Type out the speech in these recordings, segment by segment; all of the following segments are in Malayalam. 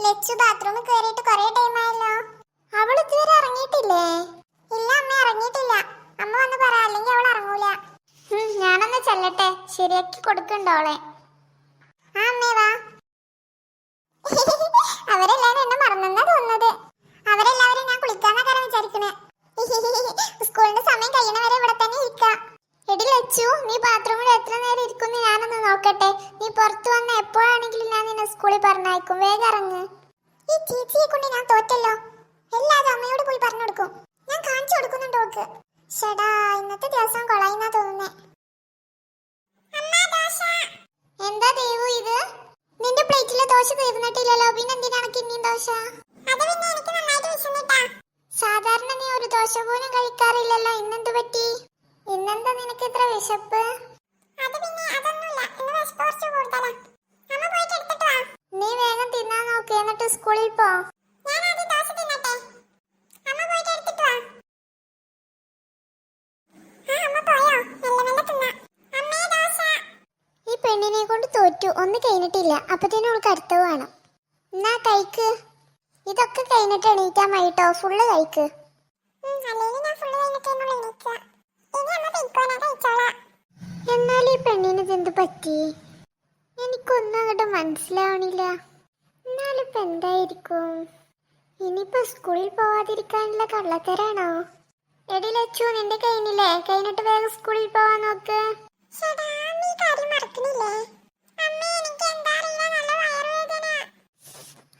ലച്ചു ബാത്റൂമിൽ കയറിയിട്ട് കുറേ ടൈം ആയല്ലോ. അവൾ ഇതുവരെ ഇറങ്ങിയിട്ടില്ലേ? ഇല്ല അമ്മ, ഇറങ്ങിയിട്ടില്ല. അമ്മ വന്ന് പറ, അല്ലെങ്കിൽ അവൾ ഇറങ്ങൂല. ഞാനൊന്ന് ചെല്ലട്ടെ, ശരിയാക്കി കൊടുക്കണ്ടോളെ. ആ അമ്മേ വാ. അവരെല്ലാരും എന്നെ മറന്നെന്നാ തോന്നുന്നത്. അവരെല്ലാവരും ഞാൻ കുളിക്കാന്നൊക്കെ വിചാരിക്കണേ. സ്കൂളിന്റെ സമയം കഴിയണ വരെ ഇവിടെ തന്നെ ഇരിക്കാം. എടി ലച്ചു, നീ ബാത്റൂമിൽ എത്ര നേരം ഇരിക്കുന്നു ഞാനൊന്ന് നോക്കട്ടെ. നീ പുറത്തു വന്ന എപ്പോഴാണെങ്കിലും ഞാൻ നിന്നെ സ്കൂളിൽ പറഞ്ഞയക്കും. വേഗം ഇറങ്ങ്. ഈ ചേച്ചിയെ കൊണ്ട് ഞാൻ തോറ്റല്ലോ. എല്ലാതും അമ്മയോട് പോയി പറഞ്ഞു കൊടുക്കും. ഞാൻ കാണിച്ചു കൊടുക്കുന്നുണ്ട് ഓക്ക്. ഷടാ, ഇന്നത്തെ ദിവസം കൊളായിന്നാ തോന്നുന്നേ. എന്താ ദേവു ഇത്? നിന്റെ പ്ലേറ്റിലെ ദോശ തീർന്നിട്ടില്ലല്ലോ, പിന്നെ എന്തിനാണ് ഇനിയും ദോശ? സാധാരണ നീ ഒരു ദോശ പോലും കഴിക്കാറില്ലല്ലോ, ഇന്നെന്ത് പറ്റി? ഇന്നെന്താ നിനക്ക് ഇത്ര വിശപ്പ്? നീ വേഗം തിന്നാൻ നോക്ക്, എന്നിട്ട് സ്കൂളിൽ പോ. ഈ പെണ്ണിനെ കൊണ്ട് തോറ്റു. ഒന്ന് കഴിഞ്ഞിട്ടില്ല, അപ്പത്തേനും അവൾക്ക് അടുത്തത് വേണം. എന്നാ കഴിക്ക്. ഇതൊക്കെ കഴിഞ്ഞിട്ട് എണീക്കാൻ വൈകിട്ടോ, ഫുള്ള് കഴിക്ക്. എന്നാൽ ഈ പെണ്ണിന് ഇതെന്ത് പറ്റി? എനിക്കൊന്നും അങ്ങോട്ട് മനസ്സിലാവണില്ല. എന്നാലിപ്പോ എന്തായിരിക്കും? ഇനിയിപ്പോ സ്കൂളിൽ പോവാതിരിക്കാനുള്ള കള്ളത്തരാണോ? എടി ലച്ചു, നിന്റെ കഴിഞ്ഞില്ലേ? കഴിഞ്ഞിട്ട് വേഗം സ്കൂളിൽ പോവാൻ നോക്ക്.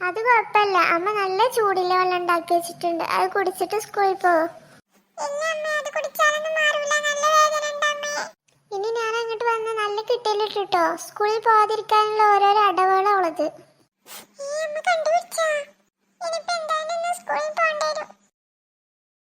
അത് കുഴപ്പമില്ല, അമ്മ നല്ല ചൂടില്ല വെള്ളം ഉണ്ടാക്കി വെച്ചിട്ടുണ്ട്. അത് കുടിച്ചിട്ട് സ്കൂളിൽ പോ. ഇനി ഞാൻ അങ്ങോട്ട് വന്ന് നല്ല കിട്ടലിട്ടോ. സ്കൂളിൽ പോവാതിരിക്കാനുള്ള ഓരോരോ അടവുകളാ ഉള്ളത്.